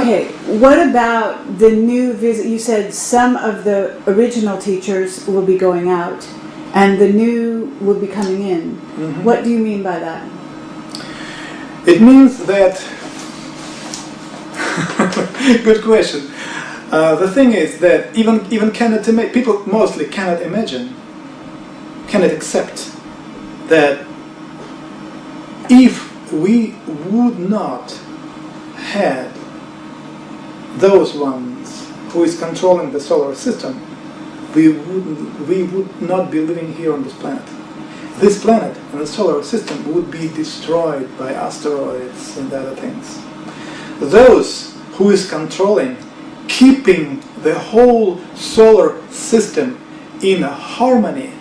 Okay, what about the new visit? You said some of the original teachers will be going out and the new will be coming in. Mm-hmm. What do you mean by that? It means that... Good question. The thing is that even people mostly cannot imagine, cannot accept that if we would not have those ones who is controlling the solar system, we would not be living here on this planet. This planet and the solar system would be destroyed by asteroids and other things. Those who is controlling, keeping the whole solar system in harmony,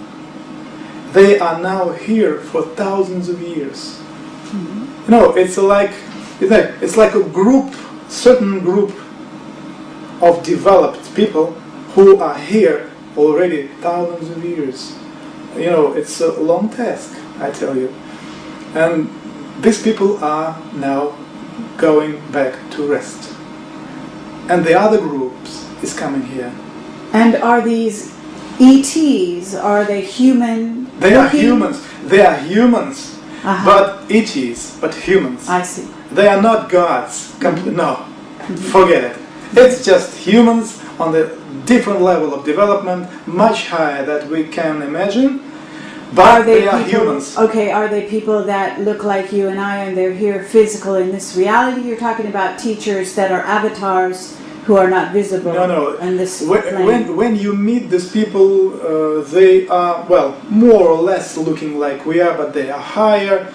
they are now here for thousands of years. Mm-hmm. You know, it's like a group, certain group of developed people who are here already thousands of years. You know, it's a long task, I tell you. And these people are now going back to rest. And the other groups is coming here. And are these ETs, are they human? They are humans. They are humans, but ETs, but humans. I see. They are not gods. No, forget it. It's just humans on the different level of development, much higher than we can imagine, but they are humans. Okay, are they people that look like you and I, and they're here physical in this reality? You're talking about teachers that are avatars who are not visible. No. In this when you meet these people, they are, well, more or less looking like we are, but they are higher,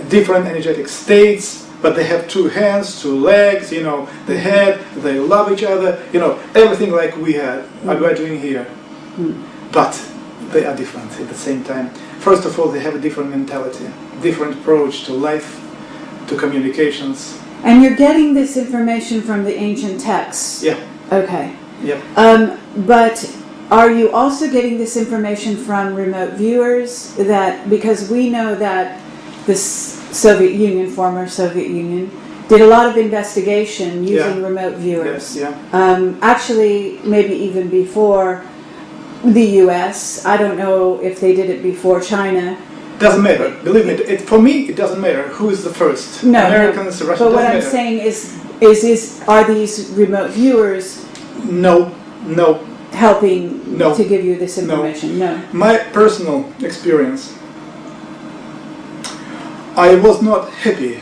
different energetic states. But they have two hands, two legs, you know, the head, they love each other, you know, everything like we are doing here. But they are different at the same time. First of all, they have a different mentality, different approach to life, to communications. And you're getting this information from the ancient texts? Yeah. Okay. Yeah. But are you also getting this information from remote viewers? That, because we know that this Soviet Union, former Soviet Union, did a lot of investigation using remote viewers. Yes, yeah. Actually, maybe even before the US. I don't know if they did it before China. Doesn't matter. Believe me, for me, it doesn't matter who is the first. No, Americans, Russians. But what I'm saying is are these remote viewers? No. Helping to give you this information? No. My personal experience. I was not happy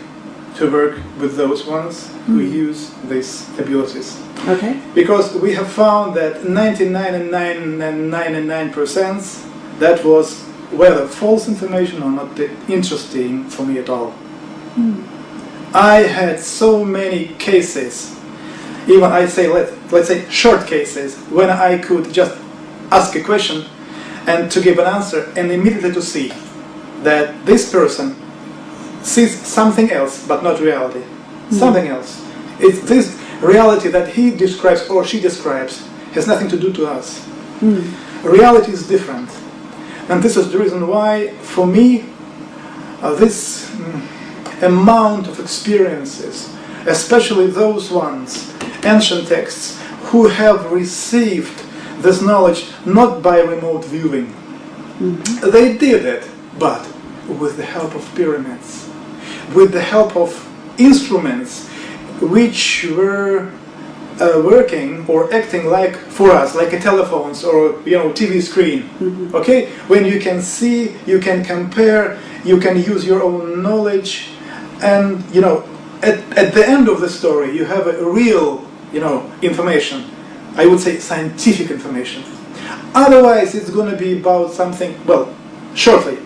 to work with those ones who use these abilities. Okay. Because we have found that 99.99% that was whether false information or not interesting for me at all. I had so many cases, even I say let's say short cases, when I could just ask a question and to give an answer and immediately to see that this person sees something else, but not reality. Something else. It's this reality that he describes or she describes has nothing to do to us. Reality is different. And this is the reason why, for me, this amount of experiences, especially those ones, ancient texts, who have received this knowledge not by remote viewing. They did it, but with the help of pyramids, with the help of instruments which were working or acting like for us, like a telephones or TV screen. Okay, when you can see, you can compare, you can use your own knowledge, and at the end of the story you have a real information. I would say scientific information. Otherwise, it's going to be about something. Well, shortly.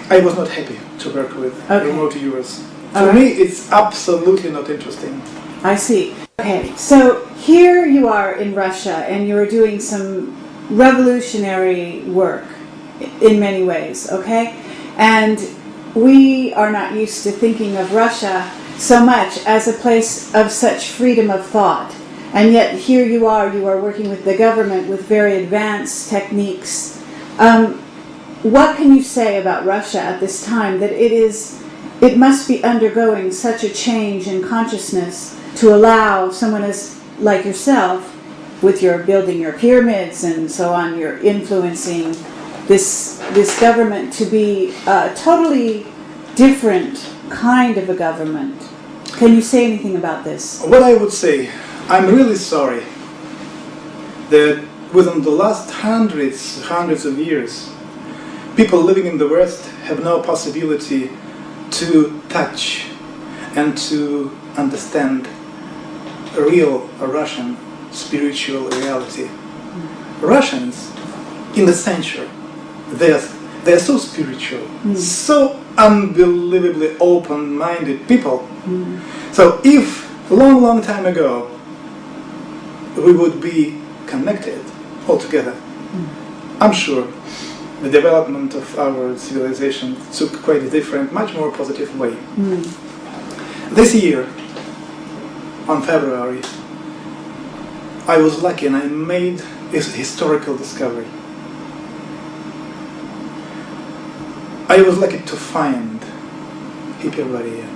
I was not happy to work with remote viewers. For me, it's absolutely not interesting. I see. Okay, so here you are in Russia, and you're doing some revolutionary work in many ways, okay? And we are not used to thinking of Russia so much as a place of such freedom of thought. And yet here you are working with the government with very advanced techniques. What can you say about Russia at this time, that it must be undergoing such a change in consciousness to allow someone as like yourself, with your building your pyramids and so on, you're influencing this government to be a totally different kind of a government. Can you say anything about this? What I would say, I'm really sorry that within the last hundreds of years, people living in the West have no possibility to touch and to understand a real Russian spiritual reality. Russians, in the century, they're so spiritual, so unbelievably open-minded people. So if long time ago we would be connected all together, I'm sure the development of our civilization took quite a different, much more positive way. This year, on February, I was lucky and I made a historical discovery. I was lucky to find Hyperborea.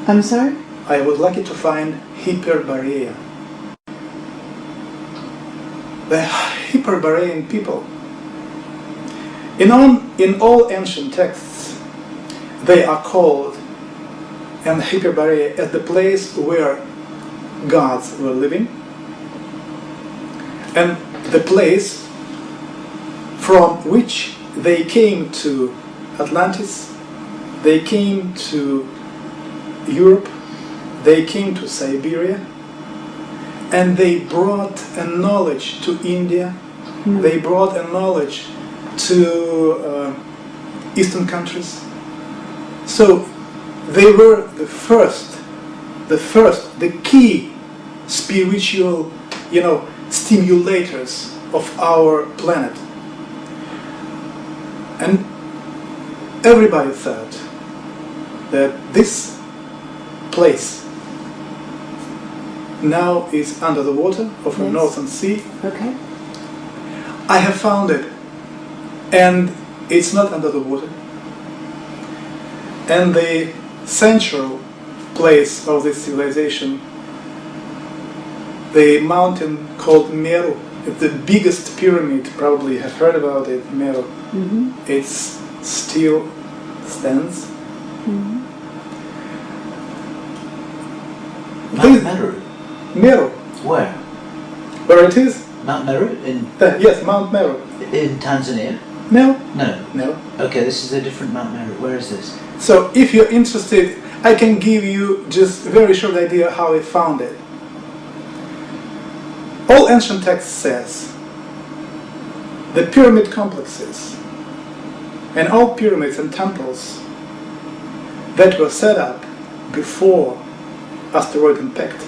I'm sorry? I was lucky to find Hyperborea. The Hyperborean people. In all ancient texts, they are called, and Hyperborea as the place where gods were living, and the place from which they came to Atlantis, they came to Europe, they came to Siberia, and they brought a knowledge to India, they brought a knowledge to Eastern countries. So they were the key spiritual, stimulators of our planet. And everybody thought that this place now is under the water of the Northern Sea. Okay. I have found it, and it's not under the water. And the central place of this civilization, the mountain called Meru, it's the biggest pyramid, probably have heard about it, Meru. It still stands. Mount Meru? Meru. Where? Where it is? Mount Meru? Yes, Mount Meru. In Tanzania? No. No. Okay, this is a different Mount Meru. Where is this? So if you're interested, I can give you just a very short idea how I found it. All ancient text says the pyramid complexes and all pyramids and temples that were set up before asteroid impact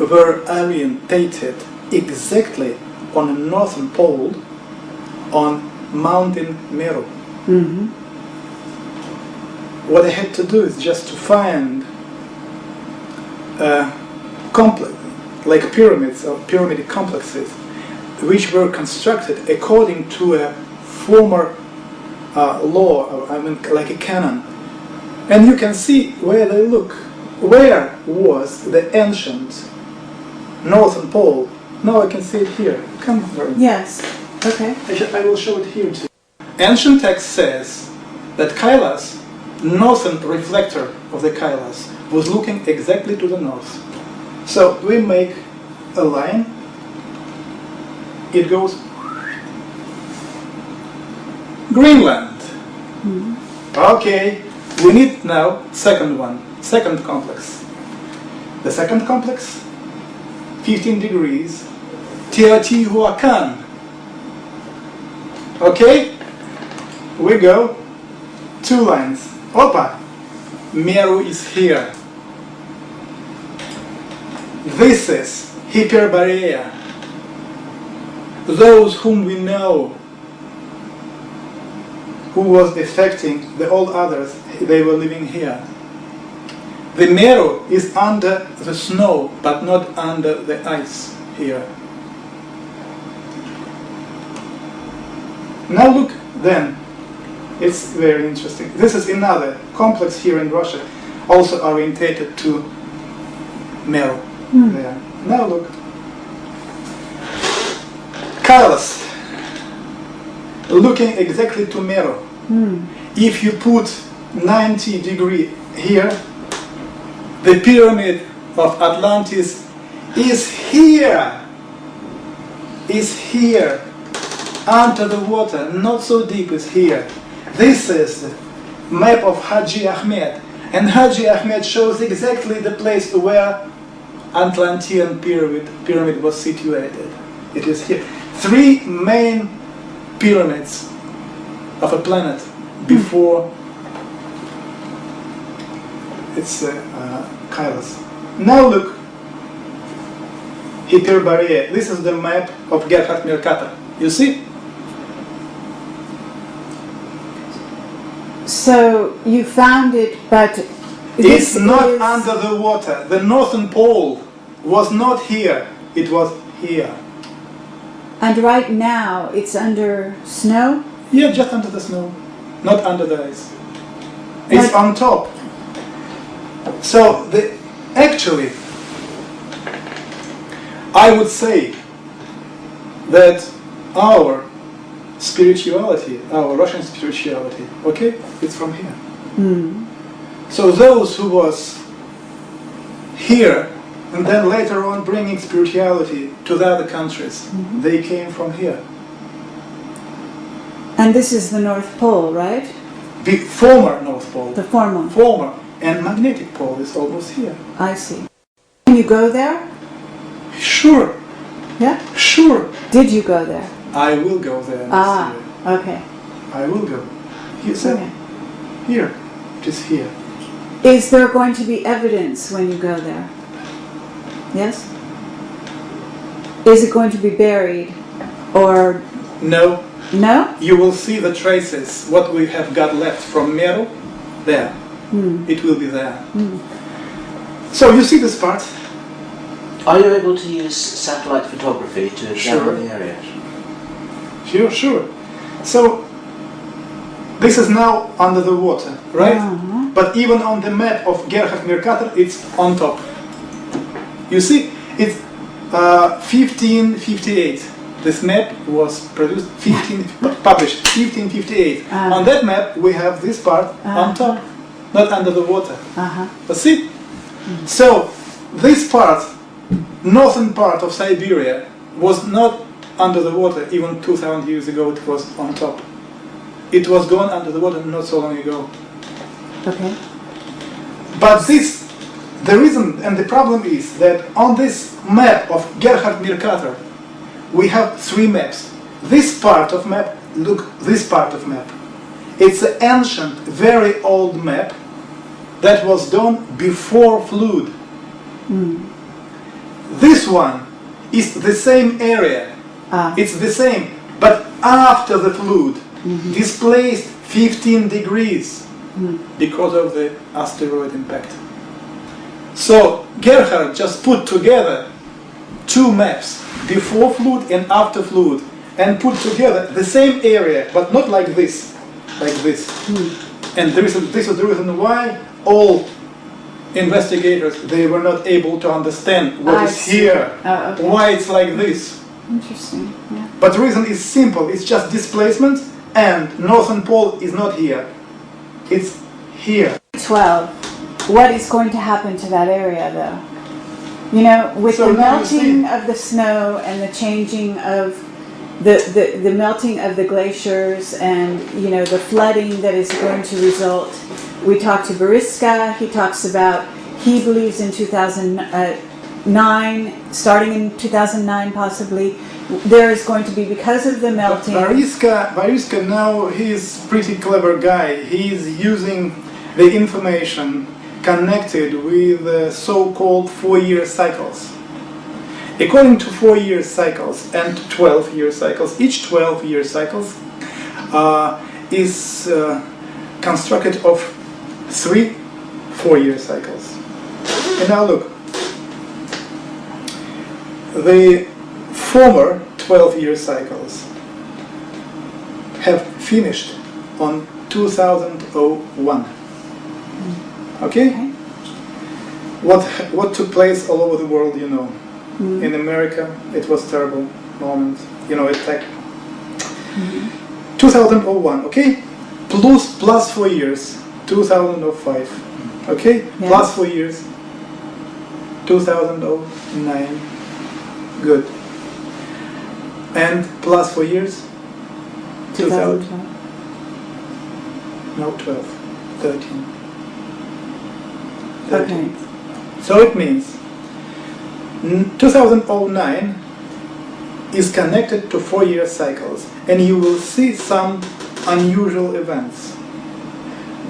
were orientated exactly on the northern pole on Mountain Meru. What I had to do is just to find complex, like pyramids or pyramid complexes, which were constructed according to a former law, like a canon. And you can see where they look. Where was the ancient northern pole? Now I can see it here. Come over. Yes. Okay. I will show it here too. Ancient text says that Kailas, northern reflector of the Kailas, was looking exactly to the north. So we make a line. It goes Greenland. Okay, we need now second complex. The second complex, 15 degrees, Teotihuacan. Okay, we go 2 lines. Opa, Meru is here. This is Hyperborea. Those whom we know, who was affecting the all others, they were living here. The Meru is under the snow, but not under the ice here. Now look then, it's very interesting. This is another complex here in Russia. also orientated to Mero. There. Now look. Colors. Looking exactly to Mero. If you put 90 degree here, the pyramid of Atlantis is here. Is here. Under the water, not so deep, is here. This is the map of Haji Ahmed. And Haji Ahmed shows exactly the place where Atlantean pyramid was situated. It is here. 3 main pyramids of a planet before it's Kairos. Now look, Hyperborea. This is the map of Gerhard Mercator. You see? So you found it, but it's not under the water. The northern pole was not here. It was here. And right now it's under snow? Yeah, just under the snow, not under the ice. It's on top. So actually, I would say that our spirituality, our Russian spirituality, okay, it's from here. So those who was here and then later on bringing spirituality to the other countries, they came from here. And this is the North Pole, right? The former North Pole. The former. Former. And magnetic pole is almost here. I see. Can you go there? Sure. Yeah? Sure. Did you go there? I will go there next year. Okay. I will go. You said here. It is here. Is there going to be evidence when you go there? Yes? Is it going to be buried? Or... No. No? You will see the traces, what we have got left from Mero, there. It will be there. So you see this part? Are you able to use satellite photography to examine the area? Sure. So this is now under the water, right? But even on the map of Gerhard Mercator, it's on top. You see, it's 1558. This map was produced, published 1558. On that map, we have this part on top, not under the water. But see? So this part, northern part of Siberia, was not under the water even 2,000 years ago. It was on top. It was gone under the water not so long ago. Okay. But the reason and the problem is that on this map of Gerhard Mercator, we have 3 maps. This part of map, look, this part of map. It's an ancient, very old map that was done before flood. This one is the same area. It's the same, but after the flood, displaced 15 degrees because of the asteroid impact. So Gerhard just put together 2 maps, before flood and after flood, and put together the same area, but not like this, like this. And this is the reason why all investigators, they were not able to understand what is here, why it's like this. Interesting. Yeah. But the reason is simple, it's just displacement, and northern pole is not here, it's here. 12. What is going to happen to that area, though? You know, with the melting of the snow and the changing of the melting of the glaciers and, you know, the flooding that is going to result. We talked to Boriska. He talks about, he believes in 2009, starting in 2009 possibly, there is going to be, because of the melting. Boriska now, he's a pretty clever guy. He's using the information connected with the so-called 4-year cycles. According to 4-year cycles and 12-year cycles, each 12-year cycles is constructed of 3 4-year cycles. And now look, the former 12-year cycles have finished on 2001. Okay? what took place all over the world, you know. In America, it was terrible moment, you know, attack. 2001, okay? Plus 4 years, 2005, okay? Yeah. Plus 4 years, 2009, good. And plus 4 years, 2012. No, 12, 13. Okay. So it means 2009 is connected to 4-year cycles, and you will see some unusual events.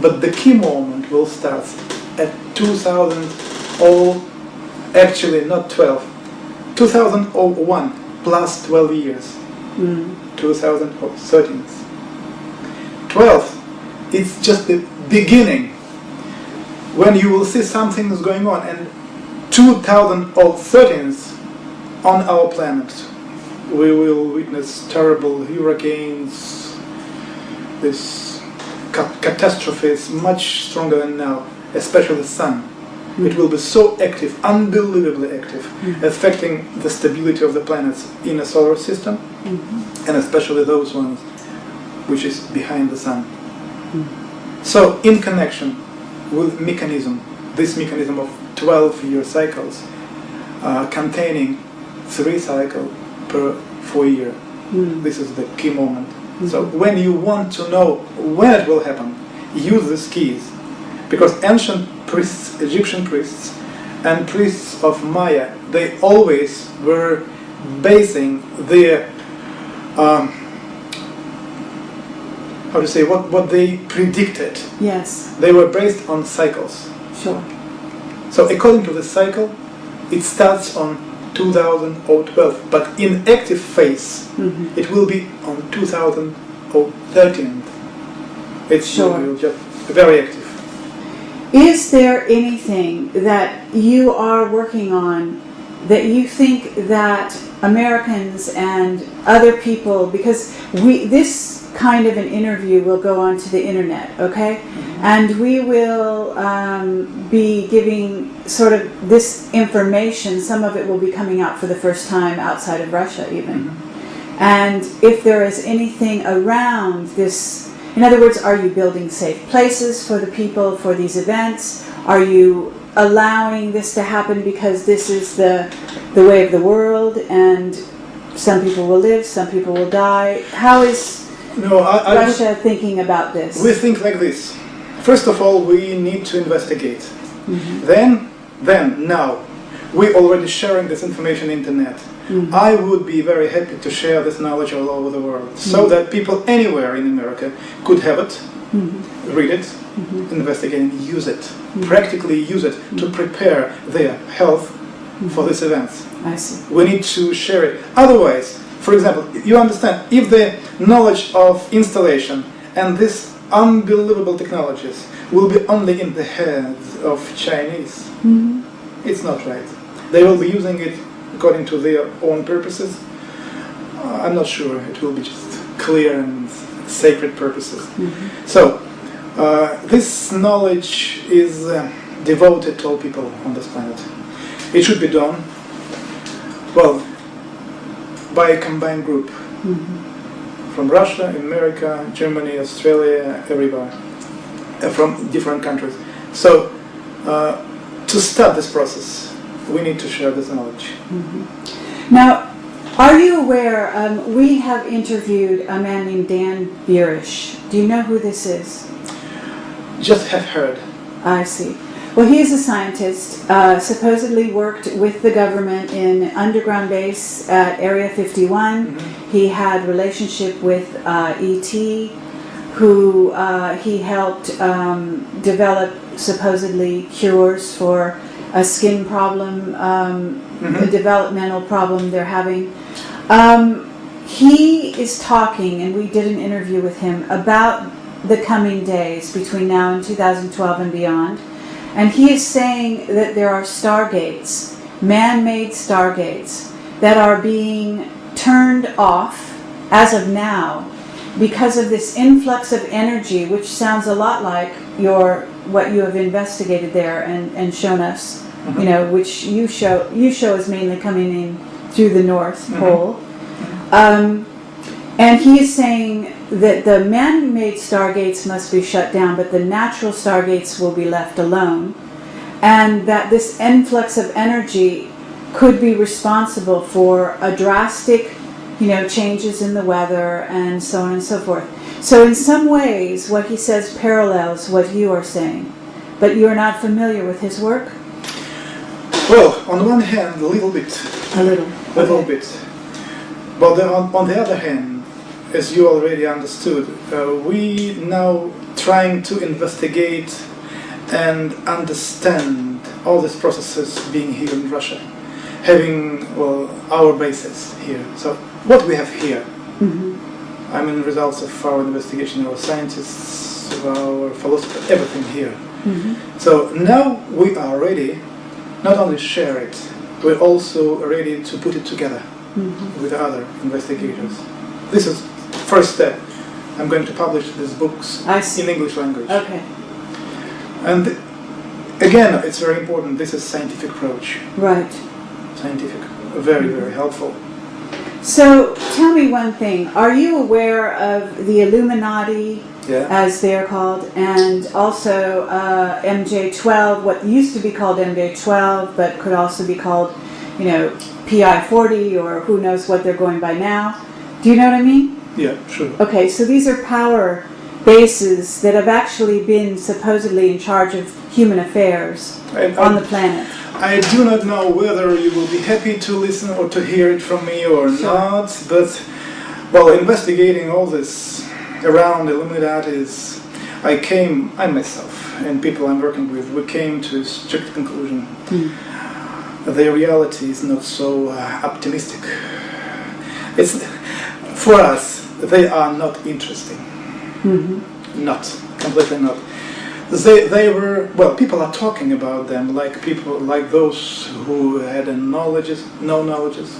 But the key moment will start at 2000, actually not 12, 2001 plus 12 years, 2013. 12, it's just the beginning, when you will see something is going on, and 2013 on our planet we will witness terrible hurricanes, this catastrophes much stronger than now, especially the sun. It will be so active, unbelievably active, affecting the stability of the planets in a solar system, and especially those ones which is behind the sun. So, in connection with this mechanism of 12-year cycles, containing 3 cycles per 4 year, this is the key moment. So, when you want to know when it will happen, use these keys, because ancient priests, Egyptian priests, and priests of Maya, they always were basing their what they predicted. Yes. They were based on cycles. Sure. So according to the cycle, it starts on 2012, but in active phase, it will be on 2013. It's Sure. just very active. Is there anything that you are working on that you think that Americans and other people, because this kind of an interview will go onto the internet, okay? And we will be giving sort of this information, some of it will be coming out for the first time outside of Russia even. And if there is anything around this, in other words, are you building safe places for the people for these events? Are you allowing this to happen because this is the way of the world and some people will live, some people will die? How is Russia thinking about this? We think like this. First of all, we need to investigate. Then, now, we're already sharing this information on the internet. I would be very happy to share this knowledge all over the world, so that people anywhere in America could have it, read it, investigate and use it, practically use it to prepare their health for these events. I see. We need to share it. Otherwise, for example, you understand, if the knowledge of installation and these unbelievable technologies will be only in the heads of Chinese, it's not right. They will be using it according to their own purposes. I'm not sure it will be just clear and sacred purposes. So, this knowledge is devoted to all people on this planet. It should be done, well, by a combined group from Russia, America, Germany, Australia, everywhere, from different countries. So, to start this process, we need to share this knowledge. Now, are you aware, we have interviewed a man named Dan Burish. Do you know who this is? Just have heard. I see. Well, he is a scientist, supposedly worked with the government in an underground base at Area 51. He had relationship with E.T., who he helped develop supposedly cures for a skin problem, a developmental problem they're having. He is talking, and we did an interview with him, about the coming days between now and 2012 and beyond. And he is saying that there are stargates, man-made stargates, that are being turned off as of now because of this influx of energy, which sounds a lot like what you have investigated there and shown us you know, which you show is mainly coming in through the North Pole. And he is saying that the man-made stargates must be shut down, but the natural stargates will be left alone, and that this influx of energy could be responsible for a drastic, you know, changes in the weather and so on and so forth. So in some ways, what he says parallels what you are saying, but you are not familiar with his work? Well, on one hand, a little bit. A little. A little bit. But then on the other hand, as you already understood, we now trying to investigate and understand all these processes being here in Russia, having, well, our bases here. So what we have here, I mean, results of our investigation, our scientists, our philosophers, everything here. So now we are ready, not only share it, we're also ready to put it together with other investigators. This is first step. I'm going to publish these books in English language. Okay. And again, it's very important, this is scientific approach. Right. Scientific, very, very helpful. So tell me one thing. Are you aware of the Illuminati, as they're called, and also MJ12, what used to be called MJ12, but could also be called, you know, PI40, or who knows what they're going by now? Do you know what I mean? Yeah, sure. Okay, so these are power bases that have actually been supposedly in charge of human affairs on the planet. I do not know whether you will be happy to listen or to hear it from me or not, but, well, investigating all this around Illuminatis, I myself and people I'm working with, we came to a strict conclusion. Their reality is not so optimistic. It's, for us, they are not interesting. Not, completely not. They were, well, people are talking about them like people, like those who had no knowledges,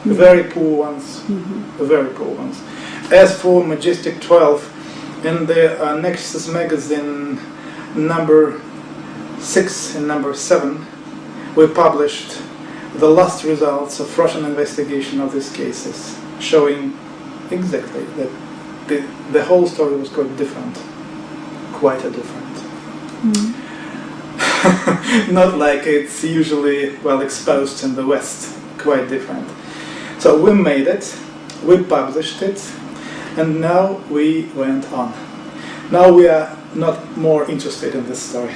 very poor ones, very poor ones. As for Majestic 12, in the Nexus magazine number 6 and number 7, we published the last results of Russian investigation of these cases, showing exactly that the whole story was quite different, quite a different. Not like it's usually well exposed in the West, quite different. So we made it, we published it, and now we went on. Now we are not more interested in this story.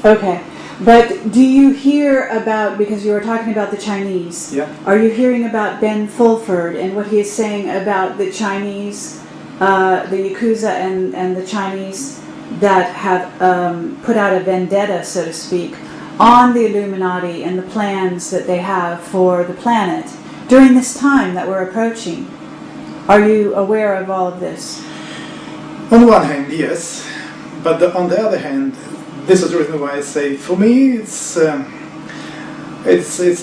Okay, but do you hear about, because you were talking about the Chinese, are you hearing about Ben Fulford and what he is saying about the Chinese, the Yakuza and the Chinese that have put out a vendetta, so to speak, on the Illuminati and the plans that they have for the planet during this time that we're approaching? Are you aware of all of this? On the one hand, yes, but on the other hand, this is the reason why I say, for me, it's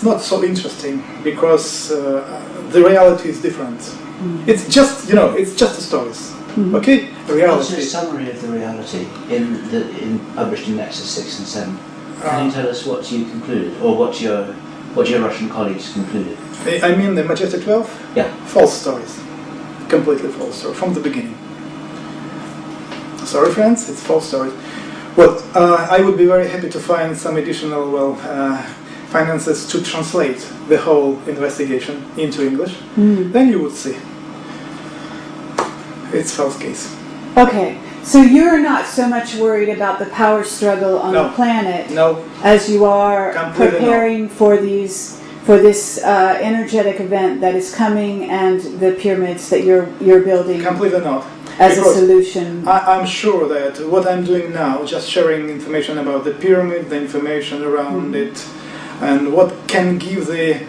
not so interesting, because the reality is different. It's just, you know, it's just the stories. Okay, reality. What's a summary of the reality in published in Nexus 6 and 7? Can you tell us what you concluded, or what your Russian colleagues concluded? I mean the Majestic 12? Yeah. False stories. Completely false story, from the beginning. Sorry friends, it's false stories. Well, I would be very happy to find some additional, finances to translate the whole investigation into English. Then you would see. It's false case. Okay, so you're not so much worried about the power struggle on the planet as you are preparing for this energetic event that is coming, and the pyramids that you're building. Completely not. As a solution. I'm sure that what I'm doing now, just sharing information about the pyramid, the information around it, and what can give the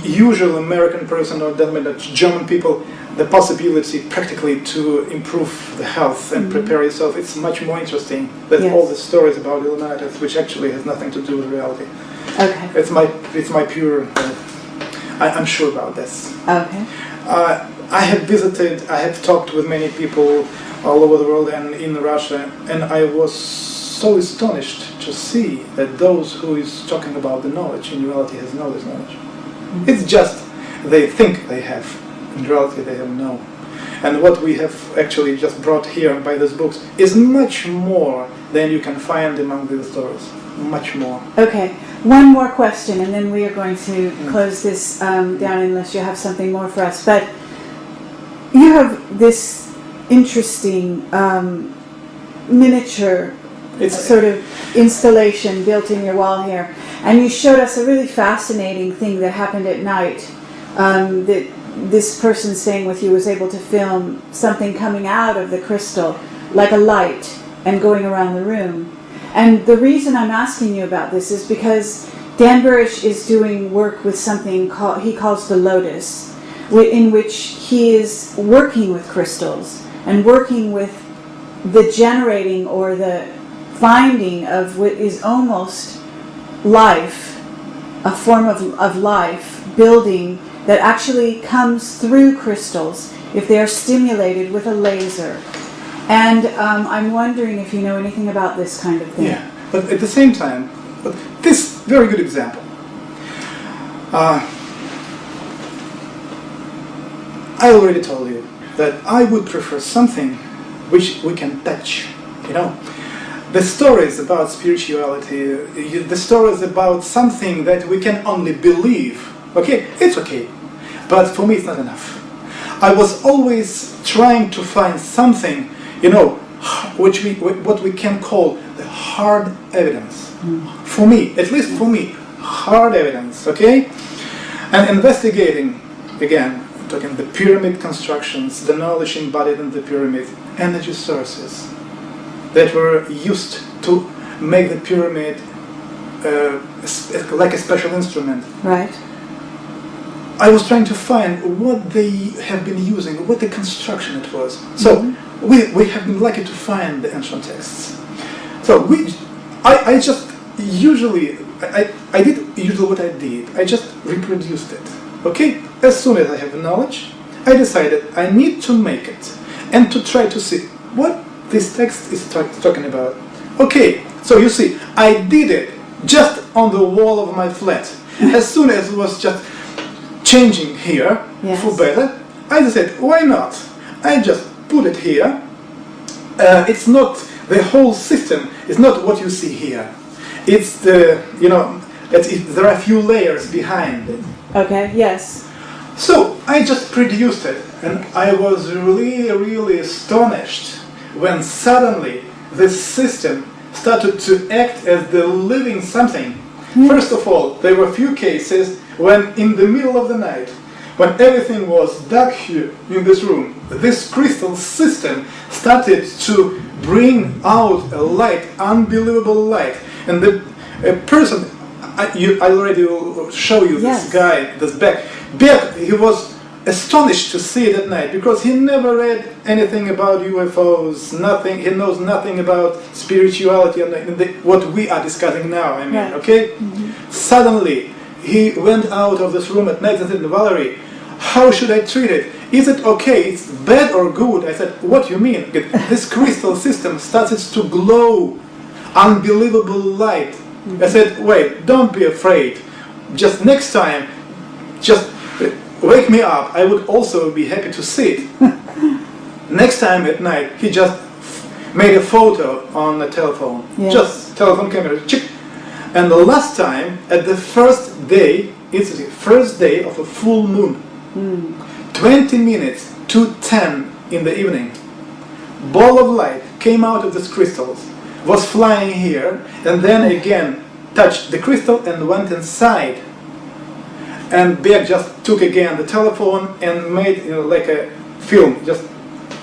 usual American person, or the German people, the possibility practically to improve the health and prepare yourself. It's much more interesting than all the stories about Illuminati, which actually has nothing to do with reality. Okay. It's my pure. I'm sure about this. Okay. I have talked with many people all over the world and in Russia, and I was so astonished to see that those who is talking about the knowledge in reality has no this knowledge. It's just they think they have. In reality they have no. And what we have actually just brought here by these books is much more than you can find among these stories. Much more. Okay, one more question, and then we are going to close this down unless you have something more for us. But you have this interesting miniature sort of installation built in your wall here, and you showed us a really fascinating thing that happened at night. That this person staying with you was able to film something coming out of the crystal like a light and going around the room. And the reason I'm asking you about this is because Dan Burish is doing work with something he calls the Lotus, in which he is working with crystals and working with the generating or the finding of what is almost life, a form of life, building that actually comes through crystals if they are stimulated with a laser. And I'm wondering if you know anything about this kind of thing. Yeah, but at the same time, this very good example. I already told you that I would prefer something which we can touch, you know. The stories about spirituality, the stories about something that we can only believe, okay, it's okay, but for me it's not enough. I was always trying to find something, you know, what we can call the hard evidence. For me, at least for me, hard evidence, okay? And investigating, again, talking the pyramid constructions, the knowledge embodied in the pyramid, energy sources that were used to make the pyramid like a special instrument. Right. I was trying to find what they have been using, what the construction it was. So we have been lucky to find the ancient texts. So I just usually, I did usually what I did. I just reproduced it. Okay? As soon as I have the knowledge, I decided I need to make it and to try to see what this text is talking about. Okay, so you see, I did it just on the wall of my flat. As soon as it was just changing here for better, I decided, why not? I just put it here. It's not the whole system. It's not what you see here. It's the, you know, there are a few layers behind it. Okay, yes. So I just produced it, and I was really, really astonished when suddenly this system started to act as the living something. First of all, there were a few cases when in the middle of the night, when everything was dark here in this room, this crystal system started to bring out a light, unbelievable light. And the person, I already will show you this guy, this Beck. Beck, he was astonished to see it at night because he never read anything about UFOs, nothing. He knows nothing about spirituality and what we are discussing now. I mean, okay? Suddenly, he went out of this room at night and said, Valery, how should I treat it? Is it okay? It's bad or good? I said, what do you mean? This crystal system started to glow, unbelievable light. I said, wait, don't be afraid. Just next time, just wake me up. I would also be happy to see it. Next time at night, he just made a photo on the telephone. Just telephone camera. Chick. And the last time, at the first day, it's the first day of a full moon. 20 minutes to 10 in the evening. Ball of light came out of these crystals, was flying here, and then again touched the crystal and went inside. And Beck just took again the telephone and made, you know, like a film, just,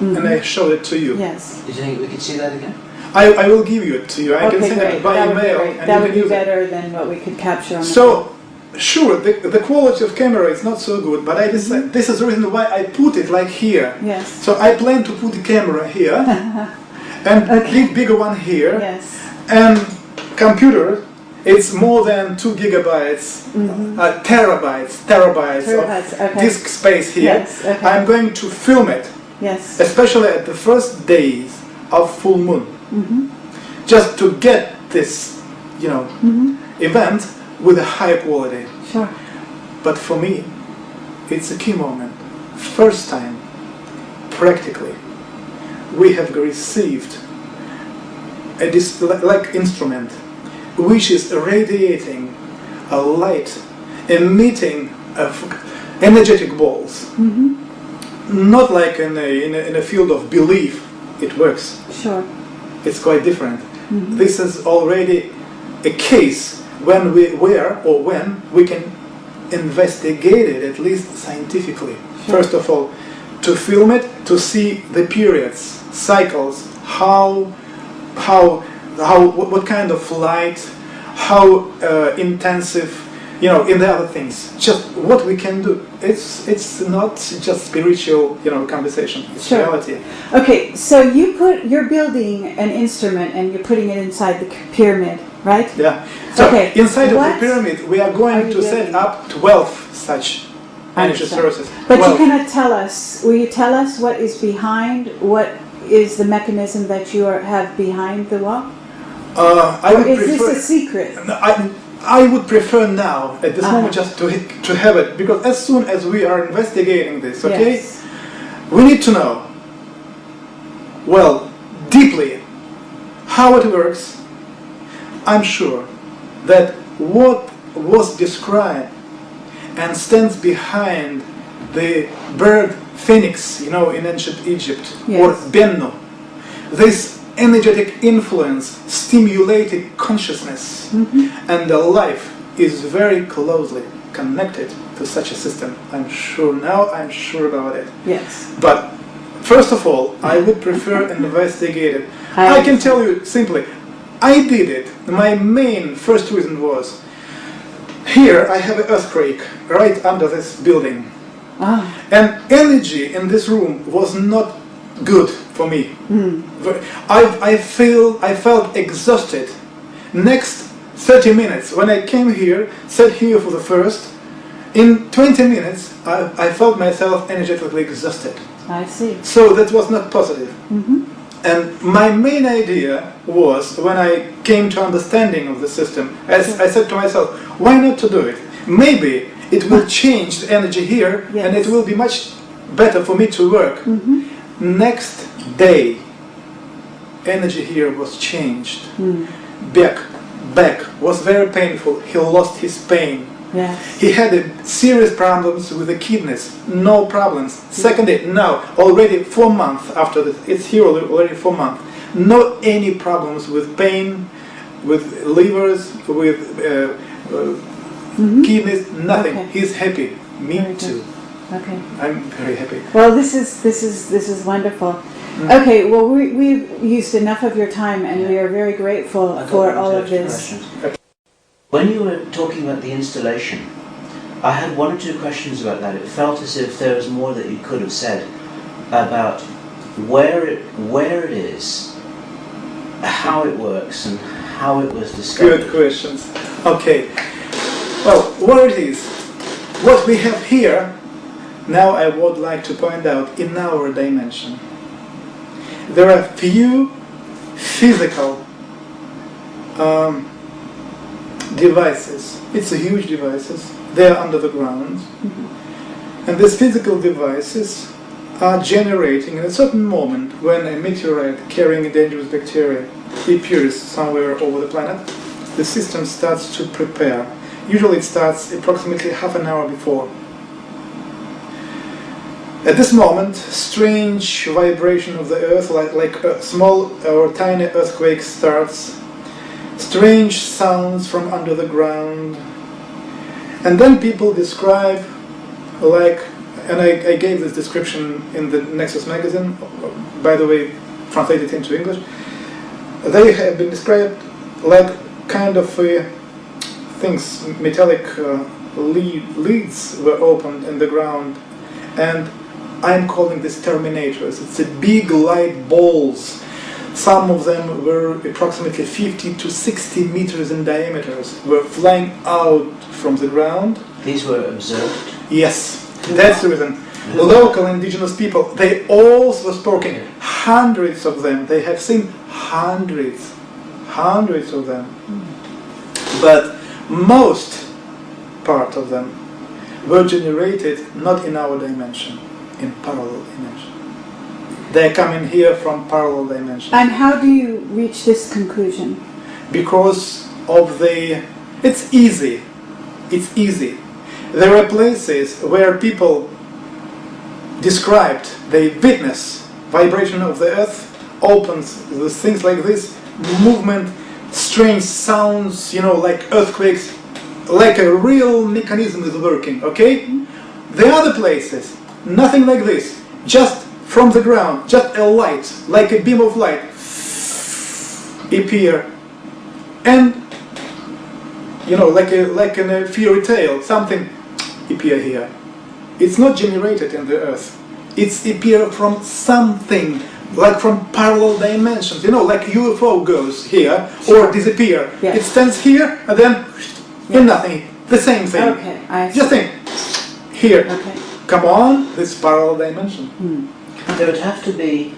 and I showed it to you. Yes. Did you think we could see that again? I will give you it to you. I can send great. it by email. And that you would can be use better than what we could capture on the So, sure, the quality of camera is not so good, but I decided this is the reason why I put it like here. Yes. So I plan to put the camera here and bigger one here. Yes. And computer, it's more than 2 gigabytes, terabytes of disk space here. Yes, okay. I'm going to film it, Yes. especially at the first days of full moon. just to get this, you know, event with a high quality. Sure. But for me, it's a key moment. First time, practically, we have received a like instrument which is radiating a light, emitting energetic balls. Not like in a field of belief it works. Sure. It's quite different. This is already a case when we can investigate it, at least scientifically. Sure. First of all, to film it, to see the periods, cycles, what kind of light, how intensive, you know, in the other things. Just what we can do. It's not just spiritual, you know, conversation. It's Sure. reality. Okay, so you're building an instrument and you're putting it inside the pyramid, right? Yeah. So Okay, inside of what the pyramid, we are are going you to set building? up 12 such I energy understand. sources. But Well, you cannot tell us, will you tell us what is behind, what is the mechanism that you have behind the wall? I Or would is prefer. this a secret? No, I would prefer now, at this moment, just to have it, because as soon as we are investigating this, okay, Yes. we need to know, well, deeply, how it works. I'm sure that what was described and stands behind the bird phoenix, you know, in ancient Egypt, or Yes. Bennu, this energetic influence stimulated consciousness, and the life is very closely connected to such a system. I'm sure about it. Yes. But first of all, I would prefer investigate it. I I can tell you simply, I did it. My main first reason was, here I have an earthquake right under this building. And energy in this room was not good for me. I felt exhausted. Next 30 minutes, when I came here, sat here for the first, in 20 minutes I felt myself energetically exhausted. I see. So that was not positive. And my main idea was, when I came to understanding of the system, I said to myself, why not to do it? Maybe it will change the energy here, Yes. and it will be much better for me to work. Next day, energy here was changed. Back was very painful. He lost his pain. Yes. He had serious problems with the kidneys. No problems. Second day, now, already 4 months after this, it's here already 4 months. No any problems with pain, with livers, with kidneys, nothing. Okay. He's happy. Me Very good. too. Okay. I'm very happy. Well, this is wonderful. Okay, well, we've used enough of your time, and we are very grateful I've got for one or all two of extra this. questions. When you were talking about the installation, I had one or two questions about that. It felt as if there was more that you could have said about where it is, how it works, and how it was discovered. Good questions. Okay. Well, where it is, what we have here, now I would like to point out in our dimension. There are few physical devices. It's a huge devices. They are under the ground. And these physical devices are generating in a certain moment when a meteorite carrying a dangerous bacteria appears somewhere over the planet. The system starts to prepare. Usually it starts approximately half an hour before. At this moment, strange vibration of the earth, like a small or tiny earthquake starts, strange sounds from under the ground, and then people describe, like, and I gave this description in the Nexus magazine, by the way, translated into English. They have been described like kind of things, metallic leads were opened in the ground, and I'm calling this Terminators. It's a big light balls. Some of them were approximately 50 to 60 meters in diameter, were flying out from the ground. These were observed? Yes, that's the reason. Local indigenous people, they all were spoken. Hundreds of them. They have seen hundreds hundreds of them. But most part of them were generated not in our dimension, in parallel dimension. They're coming here from parallel dimensions. And how do you reach this conclusion? Because of it's easy. It's easy. There are places where people described, they witness vibration of the earth, opens things like this, movement, strange sounds, like earthquakes, like a real mechanism is working, okay? The other places, nothing like this, just from the ground, just a light, like a beam of light, appear, and like in a fairy tale, something appear here. It's not generated in the earth. It's appear from something, like from parallel dimensions. Like UFO goes here or disappear. Yes. It stands here and then in nothing. The same thing. Okay, I see. Just think. Here. Okay. Come on, this parallel dimension. There would have to be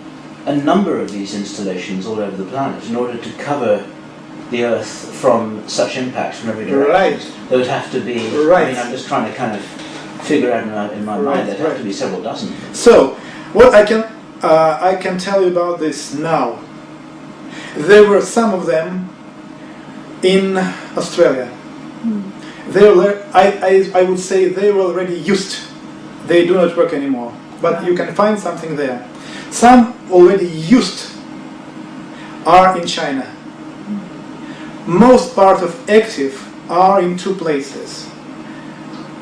a number of these installations all over the planet in order to cover the Earth from such impacts from every direction. Right. There would have to be, Right. I mean, I'm just trying to kind of figure out in my mind, there'd have to be several dozen. So, what I can tell you about this now. There were some of them in Australia. I would say they were already used. They do not work anymore. But you can find something there. Some already used are in China. Most part of active are in two places.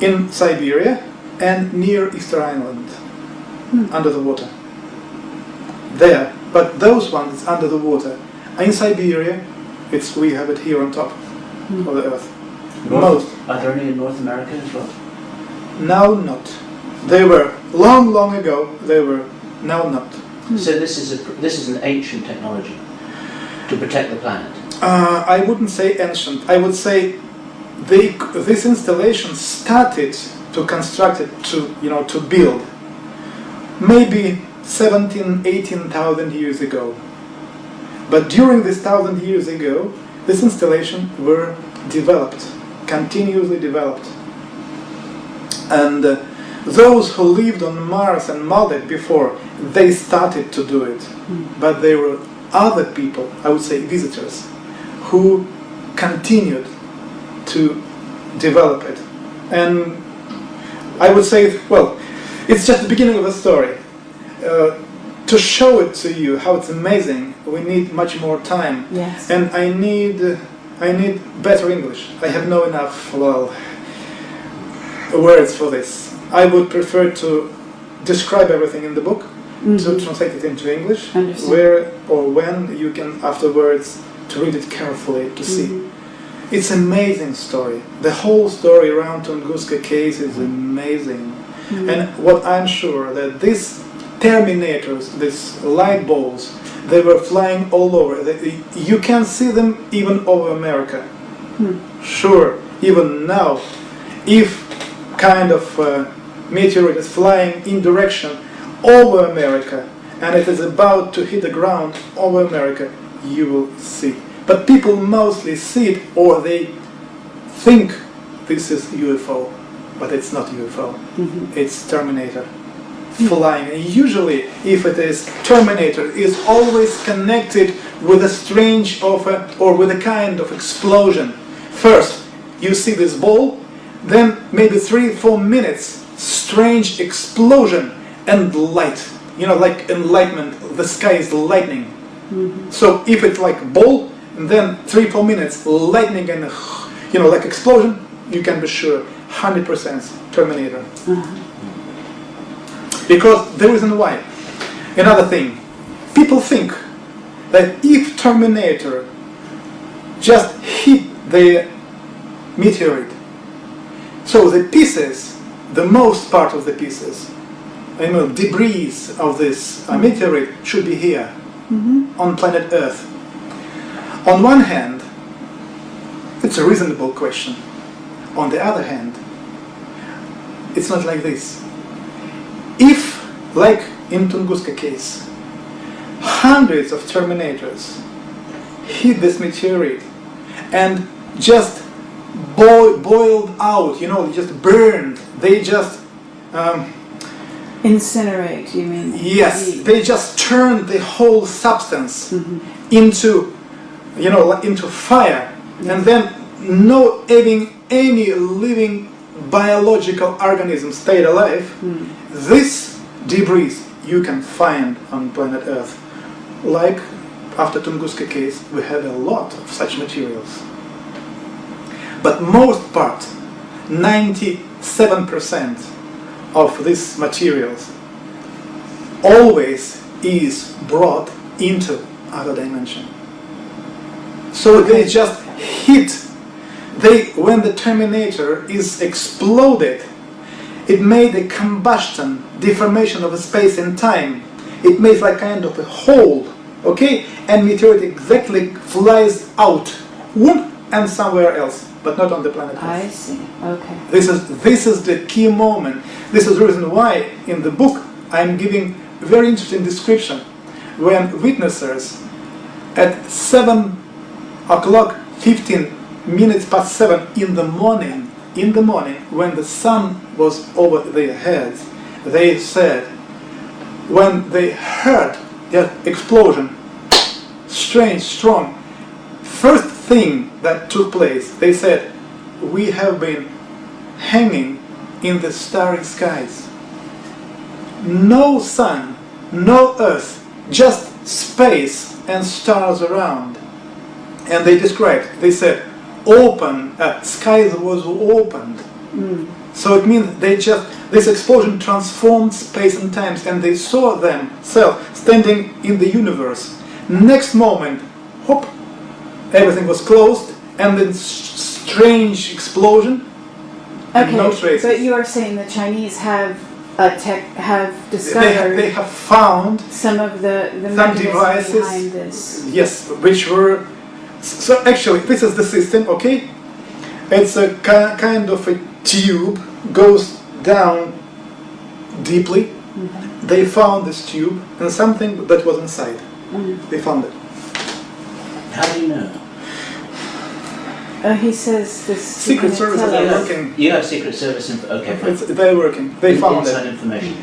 In Siberia and near Easter Island, under the water. There, but those ones under the water. In Siberia, we have it here on top of the Earth. Most. Are there any in North America as well? Now not. They were long ago. They were now not. So this is an ancient technology to protect the planet. I wouldn't say ancient. I would say this installation started to construct it, to build, maybe 18,000 years ago. But during this 1,000 years ago, this installation were developed, continuously developed. And those who lived on Mars and Maldives before, they started to do it. But there were other people, I would say visitors, who continued to develop it. And I would say, well, it's just the beginning of the story. To show it to you how it's amazing, we need much more time. Yes. And I need better English. I have no enough, words for this. I would prefer to describe everything in the book, to translate it into English, where or when you can afterwards to read it carefully to see. It's an amazing story. The whole story around Tunguska case is amazing. And what I'm sure that these Terminators, these light balls, they were flying all over. You can see them even over America. Sure, even now, if kind of meteorite is flying in direction over America and it is about to hit the ground over America, you will see. But people mostly see it, or they think this is UFO, but it's not UFO. It's Terminator flying. And usually, if it is Terminator, it's always connected with a strange or with a kind of explosion. First, you see this ball, then maybe 3-4 minutes, strange explosion and light. Like enlightenment. The sky is lightning. So if it's like ball, and then 3-4 minutes, lightning and like explosion, you can be sure 100% Terminator. Because the reason why. Another thing, people think that if Terminator just hit the meteorite, so the pieces, the most part of the pieces, debris of this meteorite should be here, on planet Earth. On one hand, it's a reasonable question. On the other hand, it's not like this. If, like in Tunguska case, hundreds of Terminators hit this meteorite and just boiled out, you know, just burned. They just incinerate, you mean? yes, they just turned the whole substance into, you know, into fire, and then no any living biological organism stayed alive. This debris you can find on planet Earth. Like after Tunguska case, we had a lot of such materials. But most part, 97% of these materials always is brought into other dimension. So they just hit. When the Terminator is exploded, it made a combustion, deformation of space and time. It makes like kind of a hole, okay? And meteorite exactly flies out, whoop, and somewhere else, but not on the planet Earth. I see. Okay. This is the key moment. This is the reason why in the book I'm giving a very interesting description when witnesses at 7:15 in the morning, when the sun was over their heads, they said, when they heard the explosion, strange, strong, first thing that took place, they said, we have been hanging in the starry skies. No sun, no earth, just space and stars around. And they described, they said, skies was opened. So it means this explosion transformed space and times, and they saw themselves standing in the universe. Next moment, whoop, everything was closed, and then strange explosion. Okay, no traces. but you are saying the Chinese have discovered they have found some of the some mechanism devices, behind this. yes, which were. So actually, this is the system, okay? It's a kind of a tube, goes down deeply. They found this tube and something that was inside. They found it. How do you know? He says this. Secret Service is working. You have Secret Service info. Okay, fine. They're working. They found Inside it. information.